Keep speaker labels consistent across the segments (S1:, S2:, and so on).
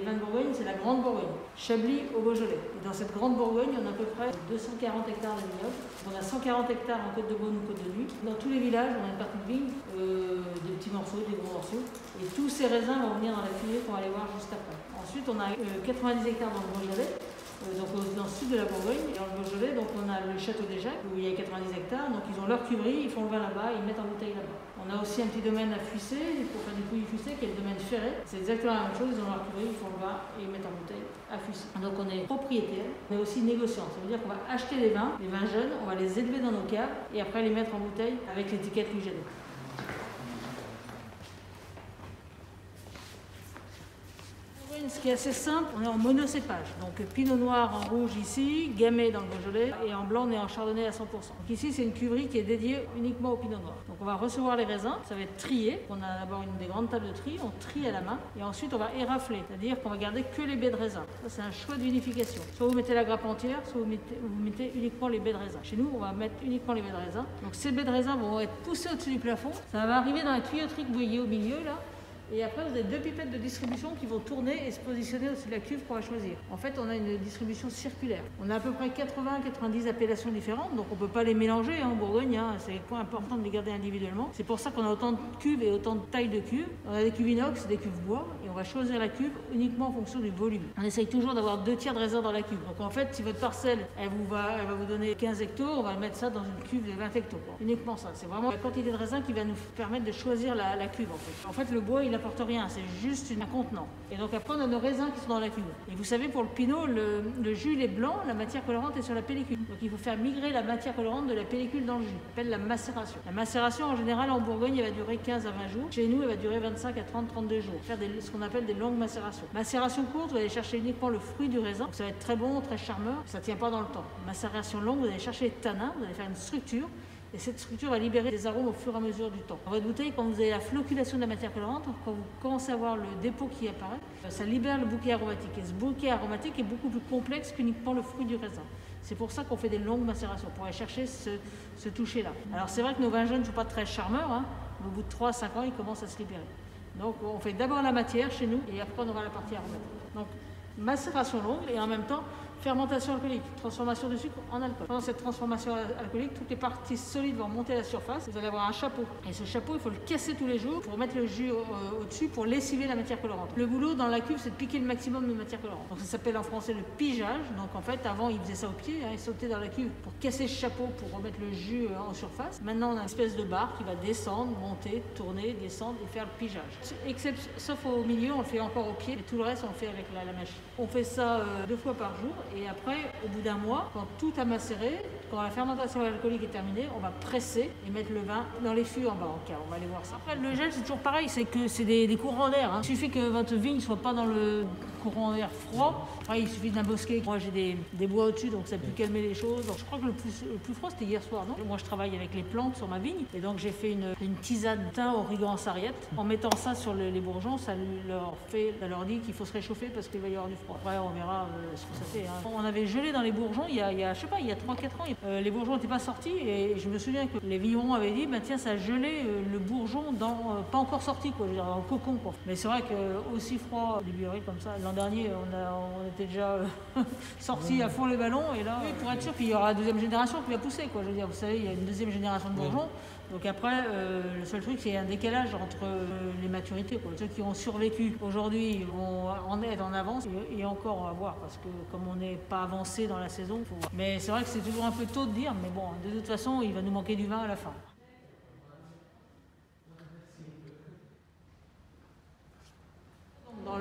S1: vins de Bourgogne, c'est la Grande Bourgogne, Chablis au Beaujolais. Et dans cette Grande Bourgogne, on a à peu près 240 hectares de vignobles. On a 140 hectares en Côte de Beaune ou Côte de Nuit. Dans tous les villages, on a une partie de vigne, des petits morceaux, des gros morceaux. Et tous ces raisins vont venir dans la cuvée qu'on va aller voir juste après. Ensuite, on a 90 hectares dans le Beaujolais. Donc dans le sud de la Bourgogne, et dans le Beaujolais, donc on a le château des Jacques où il y a 90 hectares, donc ils ont leur cuverie, ils font le vin là-bas, ils mettent en bouteille là-bas. On a aussi un petit domaine à Fuissé, pour faire du pouilly Fuissé, qui est le domaine Ferret. C'est exactement la même chose, ils ont leur cuverie, ils font le vin et ils mettent en bouteille à Fuissé. Donc on est propriétaire, mais aussi négociant. Ça veut dire qu'on va acheter les vins jeunes, on va les élever dans nos caves et après les mettre en bouteille avec l'étiquette Lugano. Ce qui est assez simple, on est en monocépage. Donc pinot noir en rouge ici, gamay dans le Beaujolais et en blanc on est en chardonnay à 100%. Donc ici c'est une cuverie qui est dédiée uniquement au pinot noir. Donc on va recevoir les raisins, ça va être trié. On a d'abord une des grandes tables de tri, on trie à la main et ensuite on va érafler, c'est-à-dire qu'on va garder que les baies de raisin. Ça c'est un choix d'unification. Soit vous mettez la grappe entière, soit vous mettez uniquement les baies de raisin. Chez nous on va mettre uniquement les baies de raisin. Donc ces baies de raisin vont être poussées au-dessus du plafond. Ça va arriver dans la tuyauterie que vous voyez au milieu là. Et après, vous avez deux pipettes de distribution qui vont tourner et se positionner au-dessus de la cuve qu'on va choisir. En fait, on a une distribution circulaire. On a à peu près 80-90 appellations différentes, donc on ne peut pas les mélanger en Bourgogne. C'est important de les garder individuellement. C'est pour ça qu'on a autant de cuves et autant de tailles de cuves. On a des cuves inox, des cuves bois, et on va choisir la cuve uniquement en fonction du volume. On essaye toujours d'avoir 2 tiers de raisin dans la cuve. Donc en fait, si votre parcelle, elle va vous donner 15 hectos, on va mettre ça dans une cuve de 20 hectos. Uniquement ça. C'est vraiment la quantité de raisin qui va nous permettre de choisir la cuve. En fait, le bois, il n'apporte rien, c'est juste un contenant. Et donc après, on a nos raisins qui sont dans la cuve. Et vous savez, pour le pinot, le jus il est blanc, la matière colorante est sur la pellicule. Donc il faut faire migrer la matière colorante de la pellicule dans le jus. Ça s'appelle la macération. La macération, en général, en Bourgogne, elle va durer 15 à 20 jours. Chez nous, elle va durer 25 à 30, 32 jours. Faire ce qu'on appelle des longues macérations. Macération courte, vous allez chercher uniquement le fruit du raisin. Donc ça va être très bon, très charmeur. Ça ne tient pas dans le temps. Macération longue, vous allez chercher les tanins, vous allez faire une structure. Et cette structure va libérer des arômes au fur et à mesure du temps. Dans votre bouteille, quand vous avez la floculation de la matière colorante, quand vous commencez à voir le dépôt qui apparaît, ça libère le bouquet aromatique. Et ce bouquet aromatique est beaucoup plus complexe qu'uniquement le fruit du raisin. C'est pour ça qu'on fait des longues macérations, pour aller chercher ce toucher-là. Alors c'est vrai que nos vins jeunes ne sont pas très charmeurs, hein. Au bout de 3-5 ans, ils commencent à se libérer. Donc on fait d'abord la matière chez nous, et après on aura la partie aromatique. Donc macération longue, et en même temps, fermentation alcoolique, transformation de sucre en alcool. Pendant cette transformation alcoolique, toutes les parties solides vont monter à la surface. Vous allez avoir un chapeau. Et ce chapeau, il faut le casser tous les jours pour mettre le jus au-dessus pour lessiver la matière colorante. Le boulot dans la cuve, c'est de piquer le maximum de matière colorante. Donc ça s'appelle en français le pigeage. Donc en fait, avant, ils faisaient ça au pied. Ils sautaient dans la cuve pour casser ce chapeau pour remettre le jus en surface. Maintenant, on a une espèce de barre qui va descendre, monter, tourner, descendre et faire le pigeage. Sauf au milieu, on le fait encore au pied. Et tout le reste, on le fait avec la machine. On fait ça 2 fois par jour. Et après, au bout d'un mois, quand tout a macéré, quand la fermentation alcoolique est terminée, on va presser et mettre le vin dans les fûts en bas en cave. On va aller voir ça. Après, le gel, c'est toujours pareil, c'est que c'est des courants d'air. Il suffit que votre vigne ne soit pas dans le courant d'air froid. Après, il suffit d'un bosquet. Moi, j'ai des bois au-dessus, donc ça peut calmer les choses. Donc, je crois que le plus froid, c'était hier soir, non? Moi, je travaille avec les plantes sur ma vigne. Et donc, j'ai fait une tisane de thym origan en sarriette. En mettant ça sur les bourgeons, ça leur dit qu'il faut se réchauffer parce qu'il va y avoir du froid. Après, on verra ce que ça fait. On avait gelé dans les bourgeons il y a 3-4 ans. Les bourgeons n'étaient pas sortis et je me souviens que les vignerons avaient dit tiens, ça a gelé le bourgeon pas encore sorti, quoi, je veux dire, dans le cocon, quoi. Mais c'est vrai que aussi froid, début avril comme ça, l'an dernier on était déjà sortis à fond les ballons et là, oui, pour être sûr qu'il y aura la deuxième génération qui va pousser, quoi. Je veux dire, vous savez, il y a une deuxième génération de bourgeons. Donc après, le seul truc, c'est un décalage entre les maturités, quoi. Ceux qui ont survécu aujourd'hui vont en être en avance et encore on va voir parce que comme on n'est pas avancé dans la saison, faut voir. Mais c'est vrai que c'est toujours un peu tôt de dire, mais bon, de toute façon, il va nous manquer du vin à la fin. Dans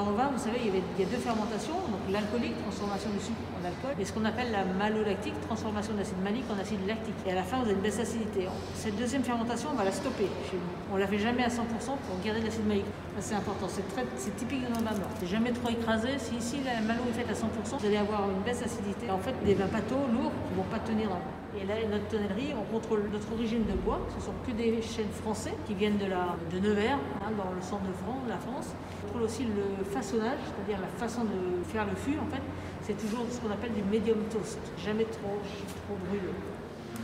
S1: le vin, vous savez, il y a 2 fermentations, donc l'alcoolique, transformation du sucre en alcool, et ce qu'on appelle la malolactique, transformation de l'acide malique en acide lactique. Et à la fin, vous avez une baisse d'acidité. Cette deuxième fermentation, on va la stopper chez nous. On la fait jamais à 100% pour garder l'acide malique. Ça, c'est important, c'est typique de nos vins blancs. C'est jamais trop écrasé. Si ici la malo est faite à 100%, vous allez avoir une baisse d'acidité. En fait, des vins pâteaux, lourds, qui ne vont pas tenir dans le vin. Et là, notre tonnellerie, on contrôle notre origine de bois. Ce sont que des chênes français qui viennent de Nevers, dans le centre de la France. On contrôle aussi le façonnage, c'est-à-dire la façon de faire le fût. En fait, c'est toujours ce qu'on appelle du medium toast, jamais trop brûleux.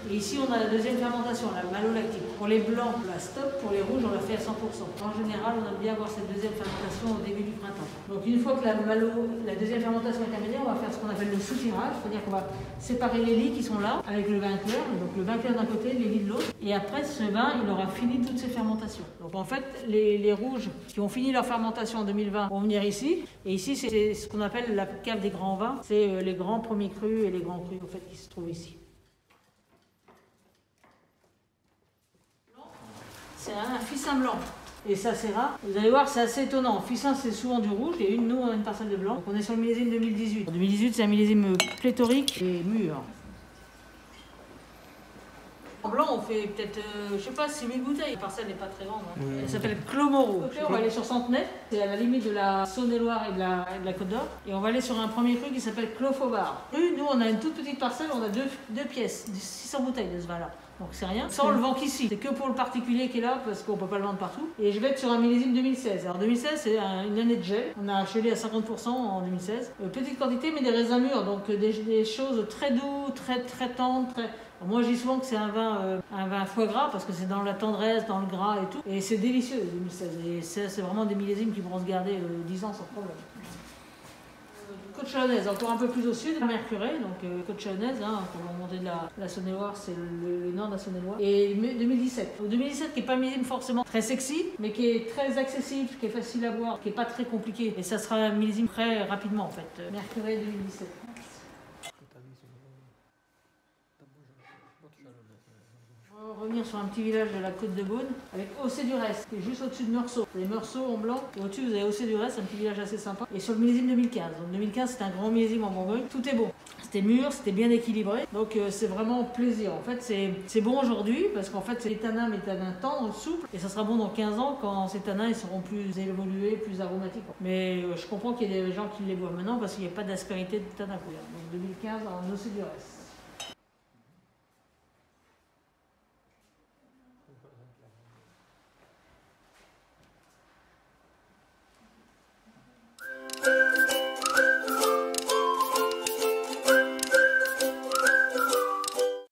S1: Et ici, on a la deuxième fermentation, la malolactique. Pour les blancs, on la stop. Pour les rouges, on la fait à 100%. En général, on aime bien avoir cette deuxième fermentation au début du printemps. Donc une fois que la deuxième fermentation est terminée, on va faire ce qu'on appelle le soutirage, c'est-à-dire qu'on va séparer les lits qui sont là avec le vin clair, donc le vin clair d'un côté, les lits de l'autre, et après ce vin, il aura fini toutes ses fermentations. Donc en fait, les rouges qui ont fini leur fermentation en 2020 vont venir ici, et ici c'est ce qu'on appelle la cave des grands vins, c'est les grands premiers crus et les grands crus en fait qui se trouvent ici. C'est un ficin blanc. Et ça c'est rare. Vous allez voir, c'est assez étonnant. Ficin c'est souvent du rouge et nous on a une parcelle de blanc. Donc on est sur le millésime 2018. En 2018 c'est un millésime pléthorique et mûr. En blanc on fait peut-être, je sais pas, 6000 bouteilles. La parcelle n'est pas très grande. Hein. Elle s'appelle Clos Moreau. On va aller sur Centenay, c'est à la limite de la Saône-et-Loire et de la Côte d'Or. Et on va aller sur un premier cru qui s'appelle Clos Faubard. Nous on a une toute petite parcelle, on a deux pièces, 600 bouteilles de ce vin là. Donc c'est rien. Ça on le vend qu'ici. C'est que pour le particulier qui est là parce qu'on peut pas le vendre partout. Et je vais être sur un millésime 2016. Alors 2016 c'est une année de gel. On a acheté à 50% en 2016. Petite quantité mais des raisins mûrs. Donc des choses très doux, très tendres. Moi je dis souvent que c'est un vin foie gras parce que c'est dans la tendresse, dans le gras et tout. Et c'est délicieux 2016. Et c'est vraiment des millésimes qui pourront se garder 10 ans sans problème. Côte chalonnaise, encore un peu plus au sud, Mercurey, donc côte chalonnaise, hein, pour remonter de la Saône-et-Loire, c'est le nord de la Saône-et-Loire. Et 2017. Donc 2017 qui n'est pas un millésime forcément très sexy, mais qui est très accessible, qui est facile à boire, qui n'est pas très compliqué. Et ça sera un millésime très rapidement en fait. Mercurey 2017. On va revenir sur un petit village de la Côte de Beaune avec Océ-du-Rest, qui est juste au-dessus de Meursault. Les Meursault en blanc, et au-dessus vous avez Océ-du-Rest, un petit village assez sympa. Et sur le millésime 2015. Donc 2015 c'est un grand millésime en Bourgogne, tout est bon. C'était mûr, c'était bien équilibré, donc c'est vraiment plaisir. En fait c'est bon aujourd'hui parce qu'en fait c'est les tanins, mais tanins tendres, souples, et ça sera bon dans 15 ans quand ces tanins ils seront plus évolués, plus aromatiques. Mais je comprends qu'il y ait des gens qui les boivent maintenant parce qu'il n'y a pas d'aspérité de tanin. Donc 2015 en Océ-du-Rest.